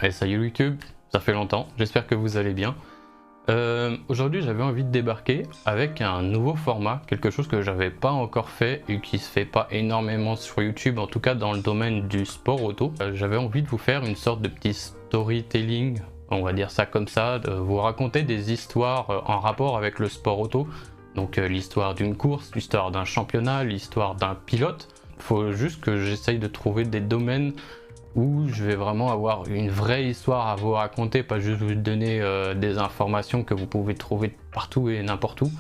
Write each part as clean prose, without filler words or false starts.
Et salut YouTube, ça fait longtemps, j'espère que vous allez bien. Aujourd'hui j'avais envie de débarquer avec un nouveau format, quelque chose que j'avais pas encore fait et qui se fait pas énormément sur YouTube, en tout cas dans le domaine du sport auto. J'avais envie de vous faire une sorte de petit storytelling, on va dire ça comme ça, de vous raconter des histoires en rapport avec le sport auto. Donc l'histoire d'une course, l'histoire d'un championnat, l'histoire d'un pilote. Faut juste que j'essaye de trouver des domaines où je vais vraiment avoir une vraie histoire à vous raconter, pas juste vous donner des informations que vous pouvez trouver partout et n'importe où.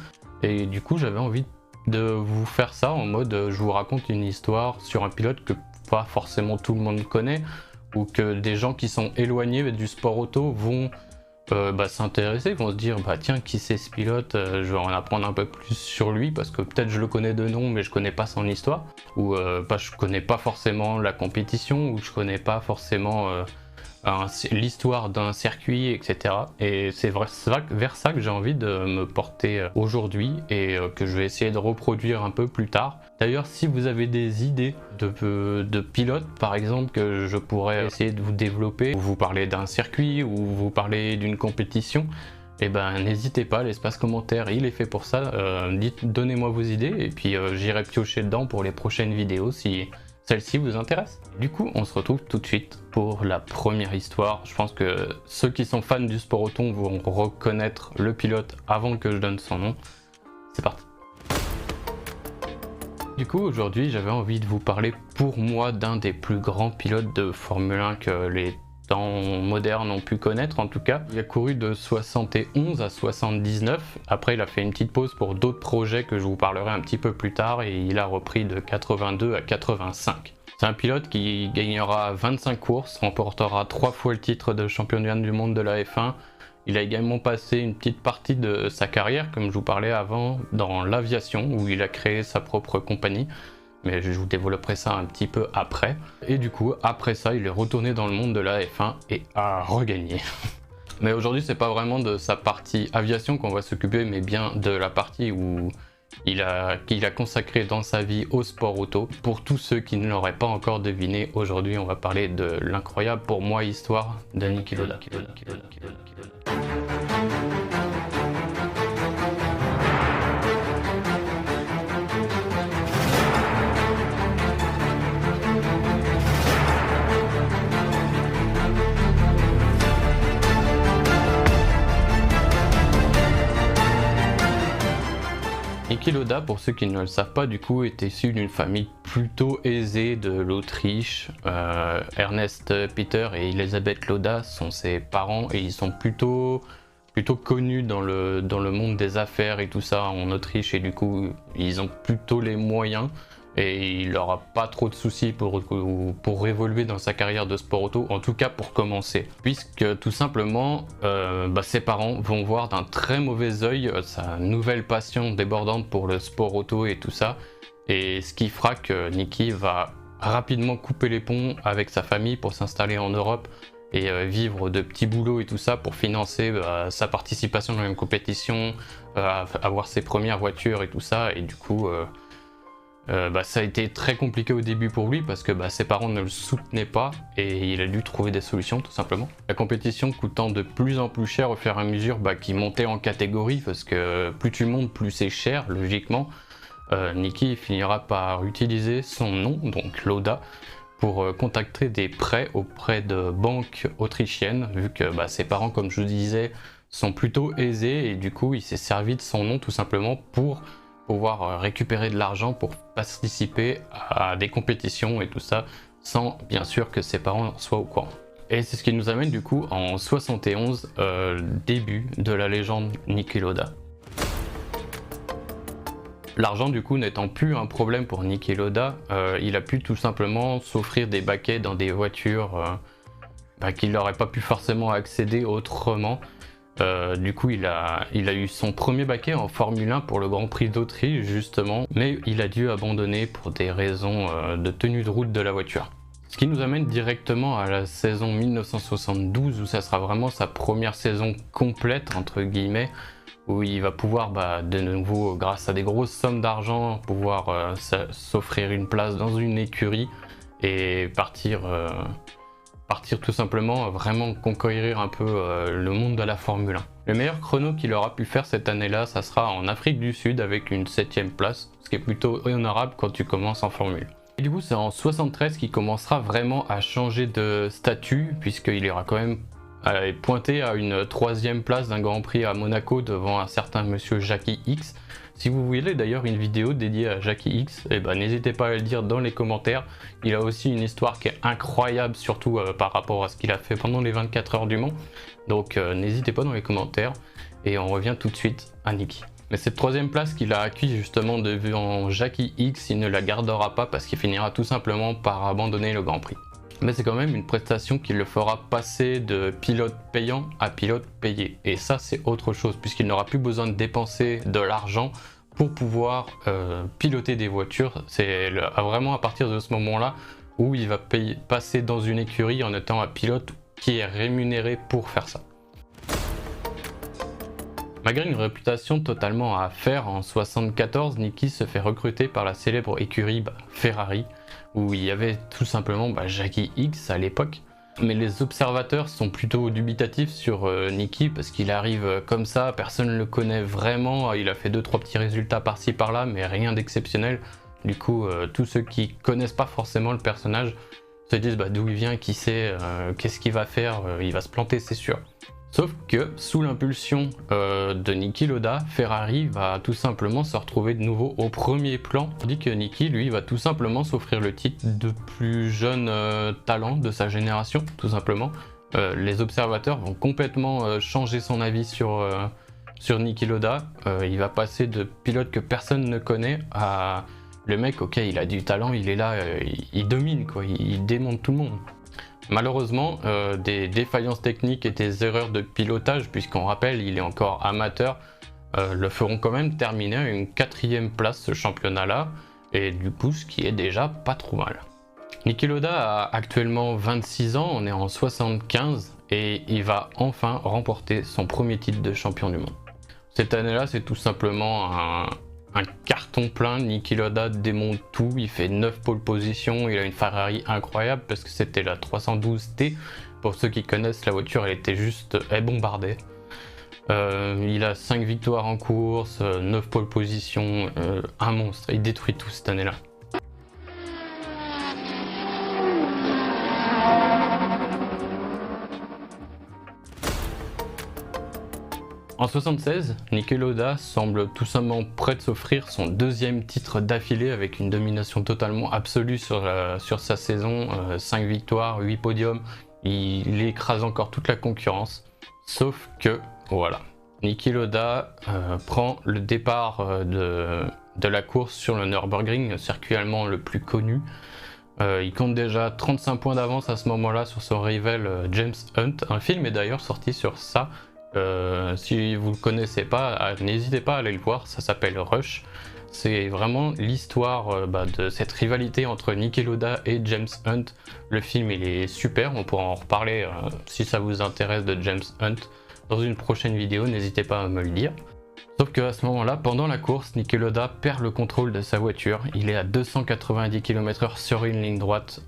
Et du coup j'avais envie de vous faire ça en mode je vous raconte une histoire sur un pilote que pas forcément tout le monde connaît, ou que des gens qui sont éloignés du sport auto vont s'intéresser, vont se dire bah tiens, qui c'est ce pilote, je vais en apprendre un peu plus sur lui parce que peut-être je le connais de nom mais je connais pas son histoire, ou je connais pas forcément la compétition, ou je connais pas forcément l'histoire d'un circuit, etc. Et c'est vers ça que j'ai envie de me porter aujourd'hui, et que je vais essayer de reproduire un peu plus tard. D'ailleurs, si vous avez des idées de pilotes par exemple que je pourrais essayer de vous développer, ou vous parler d'un circuit, ou vous parler d'une compétition, et ben n'hésitez pas, l'espace commentaire il est fait pour ça. Donnez-moi vos idées et puis j'irai piocher dedans pour les prochaines vidéos si celle-ci vous intéresse. Du coup, on se retrouve tout de suite pour la première histoire. Je pense que ceux qui sont fans du sport auto vont reconnaître le pilote avant que je donne son nom. C'est parti. Du coup, aujourd'hui, j'avais envie de vous parler pour moi d'un des plus grands pilotes de Formule 1 que les temps modernes ont pu connaître en tout cas. Il a couru de 71 à 79, après il a fait une petite pause pour d'autres projets que je vous parlerai un petit peu plus tard, et il a repris de 82 à 85. C'est un pilote qui gagnera 25 courses, remportera 3 fois le titre de champion du monde de la F1. Il a également passé une petite partie de sa carrière, comme je vous parlais avant, dans l'aviation, où il a créé sa propre compagnie. Mais je vous développerai ça un petit peu après. Et du coup, après ça, il est retourné dans le monde de la F1 et a regagné. Mais aujourd'hui, c'est pas vraiment de sa partie aviation qu'on va s'occuper, mais bien de la partie où qu'il a consacré dans sa vie au sport auto. Pour tous ceux qui ne l'auraient pas encore deviné, aujourd'hui, on va parler de l'incroyable, pour moi, histoire de Niki Lauda. Niki Lauda, pour ceux qui ne le savent pas, du coup, est issu d'une famille plutôt aisée de l'Autriche. Ernest Peter et Elisabeth Lauda sont ses parents, et ils sont plutôt connus dans le monde des affaires et tout ça en Autriche, et du coup ils ont plutôt les moyens, et il n'aura pas trop de soucis pour évoluer dans sa carrière de sport auto, en tout cas pour commencer, puisque tout simplement ses parents vont voir d'un très mauvais œil sa nouvelle passion débordante pour le sport auto et tout ça, et ce qui fera que Niki va rapidement couper les ponts avec sa famille pour s'installer en Europe et vivre de petits boulots et tout ça pour financer sa participation dans une compétition, avoir ses premières voitures et tout ça. Et du coup ça a été très compliqué au début pour lui parce que ses parents ne le soutenaient pas, et il a dû trouver des solutions tout simplement. La compétition coûtant de plus en plus cher au fur et à mesure qu'il montait en catégorie, parce que plus tu montes plus c'est cher logiquement. Niki finira par utiliser son nom, donc Lauda, pour contacter des prêts auprès de banques autrichiennes, vu que ses parents, comme je vous disais, sont plutôt aisés, et du coup il s'est servi de son nom tout simplement pour pouvoir récupérer de l'argent pour participer à des compétitions et tout ça, sans bien sûr que ses parents soient au courant. Et c'est ce qui nous amène du coup en 71, début de la légende Niki Lauda. L'argent du coup n'étant plus un problème pour Niki Lauda, il a pu tout simplement s'offrir des baquets dans des voitures qu'il n'aurait pas pu forcément accéder autrement. Du coup il a eu son premier baquet en Formule 1 pour le Grand Prix d'Autriche justement, mais il a dû abandonner pour des raisons de tenue de route de la voiture. Ce qui nous amène directement à la saison 1972, où ça sera vraiment sa première saison complète entre guillemets, où il va pouvoir de nouveau, grâce à des grosses sommes d'argent, pouvoir s'offrir une place dans une écurie et partir partir tout simplement vraiment conquérir un peu le monde de la Formule 1. Le meilleur chrono qu'il aura pu faire cette année-là, ça sera en Afrique du Sud avec une 7ème place, ce qui est plutôt honorable quand tu commences en Formule. Et du coup, c'est en 73 qu'il commencera vraiment à changer de statut, puisqu'il ira quand même pointé à une 3ème place d'un Grand Prix à Monaco devant un certain monsieur Jackie X. Si vous voulez d'ailleurs une vidéo dédiée à Jackie X, eh ben, n'hésitez pas à le dire dans les commentaires. Il a aussi une histoire qui est incroyable, surtout par rapport à ce qu'il a fait pendant les 24 heures du Mans. Donc n'hésitez pas dans les commentaires. Et on revient tout de suite à Niki. Mais cette 3ème place qu'il a acquis justement devant Jackie X, il ne la gardera pas parce qu'il finira tout simplement par abandonner le Grand Prix. Mais c'est quand même une prestation qui le fera passer de pilote payant à pilote payé. Et ça, c'est autre chose, puisqu'il n'aura plus besoin de dépenser de l'argent pour pouvoir piloter des voitures. C'est vraiment à partir de ce moment-là où il va passer dans une écurie en étant un pilote qui est rémunéré pour faire ça. Malgré une réputation totalement à faire, en 1974, Niki se fait recruter par la célèbre écurie Ferrari, où il y avait tout simplement Jackie X à l'époque. Mais les observateurs sont plutôt dubitatifs sur Niki parce qu'il arrive comme ça, personne ne le connaît vraiment, il a fait 2-3 petits résultats par-ci par-là, mais rien d'exceptionnel. Du coup, tous ceux qui connaissent pas forcément le personnage se disent d'où il vient, qui c'est, qu'est-ce qu'il va faire, il va se planter, c'est sûr. Sauf que, sous l'impulsion de Niki Lauda, Ferrari va tout simplement se retrouver de nouveau au premier plan, tandis que Niki, lui, va tout simplement s'offrir le titre de plus jeune talent de sa génération, tout simplement. Les observateurs vont complètement changer son avis sur Niki Lauda. Il va passer de pilote que personne ne connaît à le mec, ok, il a du talent, il est là, il domine, quoi, il démonte tout le monde. Malheureusement, des défaillances techniques et des erreurs de pilotage, puisqu'on rappelle il est encore amateur, le feront quand même terminer à une 4ème place ce championnat-là, et du coup ce qui est déjà pas trop mal. Niki Lauda a actuellement 26 ans, on est en 75, et il va enfin remporter son premier titre de champion du monde. Cette année-là, c'est tout simplement un carton plein. Niki Lauda démonte tout, il fait 9 pole positions, il a une Ferrari incroyable parce que c'était la 312T. Pour ceux qui connaissent la voiture, elle bombardait. Il a 5 victoires en course, 9 pole positions, un monstre, il détruit tout cette année-là. En 76, Niki Lauda semble tout simplement prêt de s'offrir son 2e titre d'affilée avec une domination totalement absolue sur sa saison, 5 victoires, 8 podiums, il écrase encore toute la concurrence. Sauf que, voilà, Niki Lauda prend le départ de la course sur le Nürburgring, le circuit allemand le plus connu. Il compte déjà 35 points d'avance à ce moment-là sur son rival James Hunt. Un film est d'ailleurs sorti sur ça. Si vous ne le connaissez pas, n'hésitez pas à aller le voir, ça s'appelle Rush. C'est vraiment l'histoire de cette rivalité entre Niki Lauda et James Hunt. Le film il est super, on pourra en reparler si ça vous intéresse de James Hunt dans une prochaine vidéo, n'hésitez pas à me le dire. Sauf qu'à ce moment-là, pendant la course, Niki Lauda perd le contrôle de sa voiture. Il est à 290 km/h sur une ligne droite.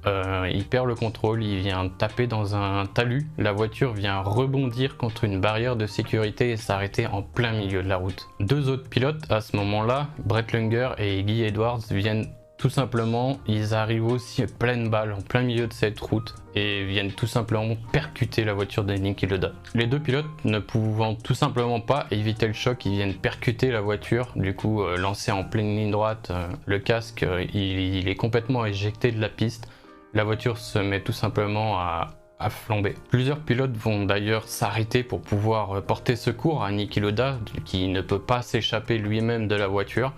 Il perd le contrôle, il vient taper dans un talus. La voiture vient rebondir contre une barrière de sécurité et s'arrêter en plein milieu de la route. 2 autres pilotes à ce moment-là, Brett Lunger et Guy Edwards, viennent tout simplement, ils arrivent aussi pleine balle en plein milieu de cette route et viennent tout simplement percuter la voiture de Niki Lauda. Les 2 pilotes ne pouvant tout simplement pas éviter le choc, ils viennent percuter la voiture, du coup lancé en pleine ligne droite, le casque il est complètement éjecté de la piste, la voiture se met tout simplement à flamber. Plusieurs pilotes vont d'ailleurs s'arrêter pour pouvoir porter secours à Niki Lauda qui ne peut pas s'échapper lui-même de la voiture.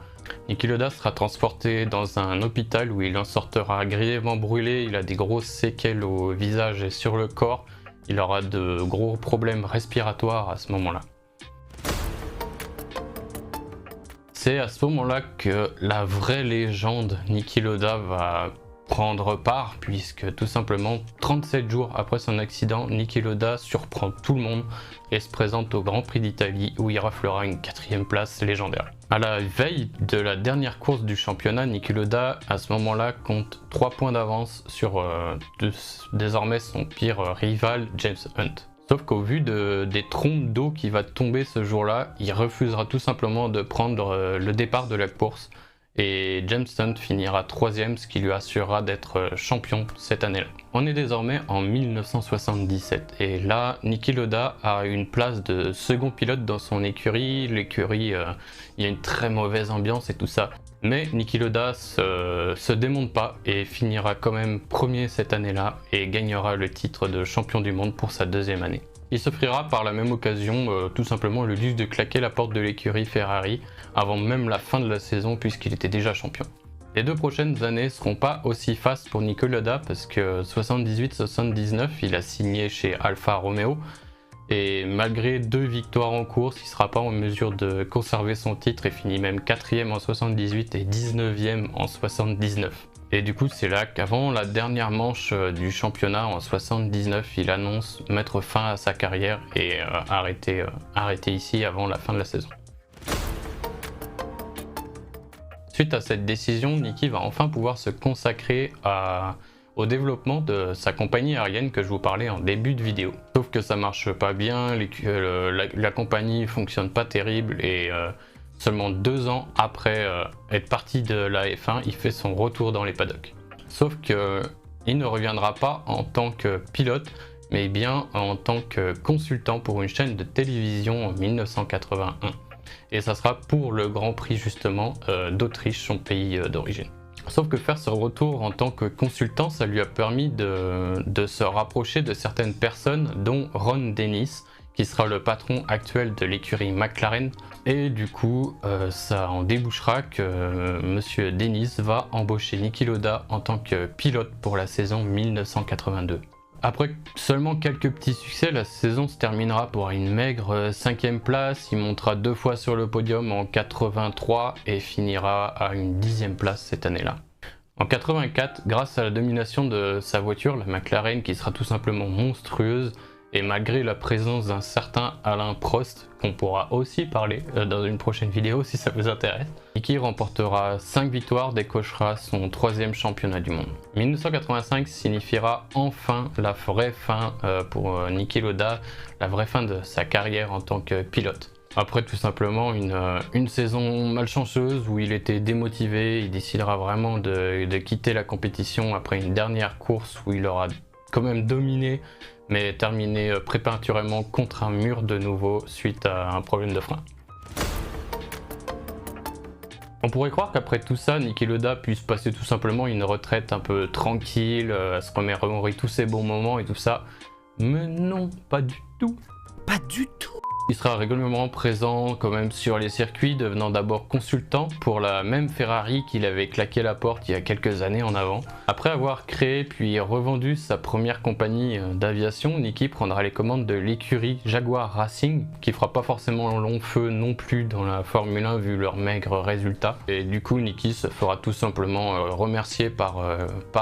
Niki Lauda sera transporté dans un hôpital où il en sortira grièvement brûlé, il a des grosses séquelles au visage et sur le corps, il aura de gros problèmes respiratoires à ce moment-là. C'est à ce moment-là que la vraie légende Niki Lauda va prendre part, puisque tout simplement 37 jours après son accident, Niki Lauda surprend tout le monde et se présente au Grand Prix d'Italie où il raflera une 4ème place légendaire. À la veille de la dernière course du championnat, Niki Lauda à ce moment-là compte 3 points d'avance sur désormais son pire rival James Hunt. Sauf qu'au vu des trompes d'eau qui va tomber ce jour-là, il refusera tout simplement de prendre le départ de la course et James Hunt finira 3ème, ce qui lui assurera d'être champion cette année-là. On est désormais en 1977 et là Niki Lauda a une place de second pilote dans son écurie. L'écurie, il y a une très mauvaise ambiance et tout ça. Mais Niki Lauda se démonte pas et finira quand même premier cette année-là et gagnera le titre de champion du monde pour sa 2e année. Il s'offrira par la même occasion tout simplement le luxe de claquer la porte de l'écurie Ferrari avant même la fin de la saison puisqu'il était déjà champion. Les 2 prochaines années seront pas aussi fastes pour Niki Lauda parce que 78-79 il a signé chez Alfa Romeo et malgré 2 victoires en course il sera pas en mesure de conserver son titre et finit même 4ème en 78 et 19ème en 79. Et du coup c'est là qu'avant la dernière manche du championnat en 79 il annonce mettre fin à sa carrière et arrêter ici avant la fin de la saison. Suite à cette décision, Niki va enfin pouvoir se consacrer au développement de sa compagnie aérienne que je vous parlais en début de vidéo. Sauf que ça marche pas bien, la compagnie fonctionne pas terrible et seulement 2 ans après être parti de la F1, il fait son retour dans les paddocks. Sauf qu'il ne reviendra pas en tant que pilote, mais bien en tant que consultant pour une chaîne de télévision en 1981. Et ça sera pour le Grand Prix justement d'Autriche, son pays d'origine. Sauf que faire ce retour en tant que consultant, ça lui a permis de se rapprocher de certaines personnes, dont Ron Dennis, qui sera le patron actuel de l'écurie McLaren. Et du coup, ça en débouchera que Monsieur Dennis va embaucher Niki Lauda en tant que pilote pour la saison 1982. Après seulement quelques petits succès, la saison se terminera pour une maigre 5ème place. Il montera 2 fois sur le podium en 83 et finira à une 10ème place cette année-là. En 84, grâce à la domination de sa voiture, la McLaren qui sera tout simplement monstrueuse, et malgré la présence d'un certain Alain Prost, qu'on pourra aussi parler dans une prochaine vidéo si ça vous intéresse, Niki remportera 5 victoires, décochera son 3e championnat du monde. 1985 signifiera enfin la vraie fin pour Niki Lauda, la vraie fin de sa carrière en tant que pilote. Après tout simplement une saison malchanceuse où il était démotivé, il décidera vraiment de quitter la compétition après une dernière course où il aura quand même dominé, mais terminé prématurément contre un mur de nouveau suite à un problème de frein. On pourrait croire qu'après tout ça, Niki Lauda puisse passer tout simplement une retraite un peu tranquille, à se remémorer tous ses bons moments et tout ça, mais non, pas du tout. Pas du tout. Il sera régulièrement présent quand même sur les circuits, devenant d'abord consultant pour la même Ferrari qu'il avait claqué la porte il y a quelques années en avant. Après avoir créé puis revendu sa première compagnie d'aviation, Niki prendra les commandes de l'écurie Jaguar Racing, qui fera pas forcément long feu non plus dans la Formule 1 vu leurs maigres résultats. Et du coup Niki se fera tout simplement remercier par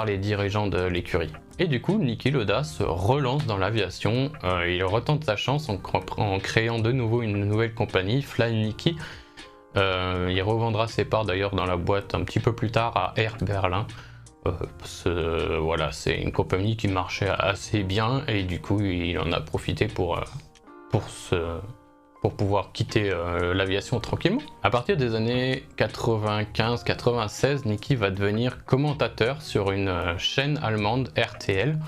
les dirigeants de l'écurie. Et du coup, Niki Lauda se relance dans l'aviation, il retente sa chance en créant de nouveau une nouvelle compagnie, Fly Niki. Il revendra ses parts d'ailleurs dans la boîte un petit peu plus tard à Air Berlin. Voilà, c'est une compagnie qui marchait assez bien et du coup il en a profité pour pouvoir quitter l'aviation tranquillement. À partir des années 95-96, Niki va devenir commentateur sur une chaîne allemande RTL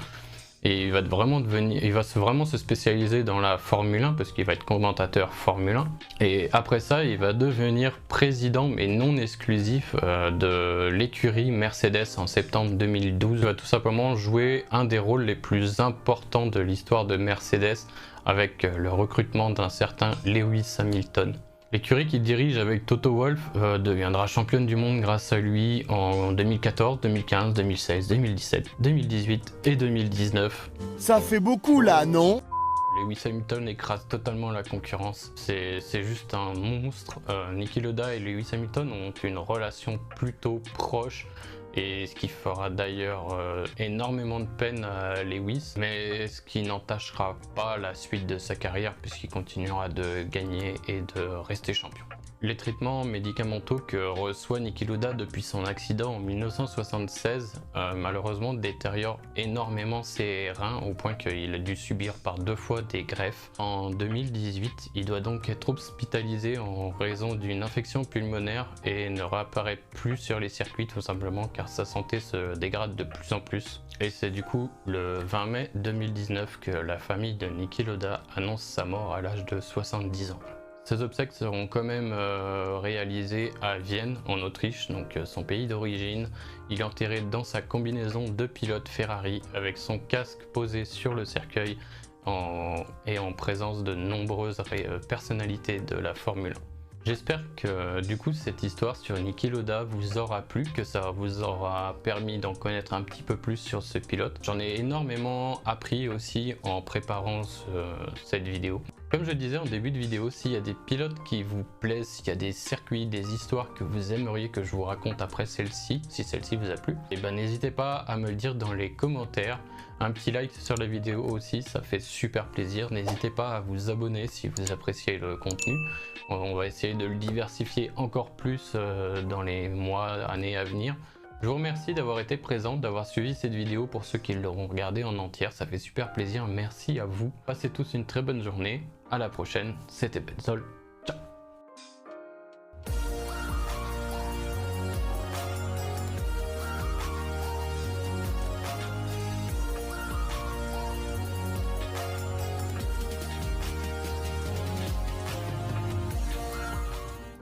et il va vraiment se spécialiser dans la Formule 1 parce qu'il va être commentateur Formule 1. Et après ça, il va devenir président mais non exclusif de l'écurie Mercedes en septembre 2012. Il va tout simplement jouer un des rôles les plus importants de l'histoire de Mercedes avec le recrutement d'un certain Lewis Hamilton. L'écurie qu'il dirige avec Toto Wolff deviendra championne du monde grâce à lui en 2014, 2015, 2016, 2017, 2018 et 2019. Ça fait beaucoup là, non? Lewis Hamilton écrase totalement la concurrence, c'est juste un monstre. Niki Lauda et Lewis Hamilton ont une relation plutôt proche, et ce qui fera d'ailleurs énormément de peine à Lewis, mais ce qui n'entachera pas la suite de sa carrière puisqu'il continuera de gagner et de rester champion. Les traitements médicamenteux que reçoit Niki Lauda depuis son accident en 1976 malheureusement détériorent énormément ses reins au point qu'il a dû subir par 2 fois des greffes. En 2018, il doit donc être hospitalisé en raison d'une infection pulmonaire et ne réapparaît plus sur les circuits tout simplement car sa santé se dégrade de plus en plus. Et c'est du coup le 20 mai 2019 que la famille de Niki Lauda annonce sa mort à l'âge de 70 ans. Ces obsèques seront quand même réalisées à Vienne, en Autriche, donc son pays d'origine. Il est enterré dans sa combinaison de pilote Ferrari avec son casque posé sur le cercueil et en présence de nombreuses personnalités de la Formule 1. J'espère que du coup cette histoire sur Niki Lauda vous aura plu, que ça vous aura permis d'en connaître un petit peu plus sur ce pilote. J'en ai énormément appris aussi en préparant cette vidéo. Comme je disais en début de vidéo, s'il y a des pilotes qui vous plaisent, s'il y a des circuits, des histoires que vous aimeriez que je vous raconte après celle-ci, si celle-ci vous a plu, et ben n'hésitez pas à me le dire dans les commentaires. Un petit like sur la vidéo aussi, ça fait super plaisir. N'hésitez pas à vous abonner si vous appréciez le contenu. On va essayer de le diversifier encore plus dans les mois, années à venir. Je vous remercie d'avoir été présent, d'avoir suivi cette vidéo pour ceux qui l'auront regardée en entière. Ça fait super plaisir, merci à vous. Passez tous une très bonne journée. À la prochaine, c'était Benzol.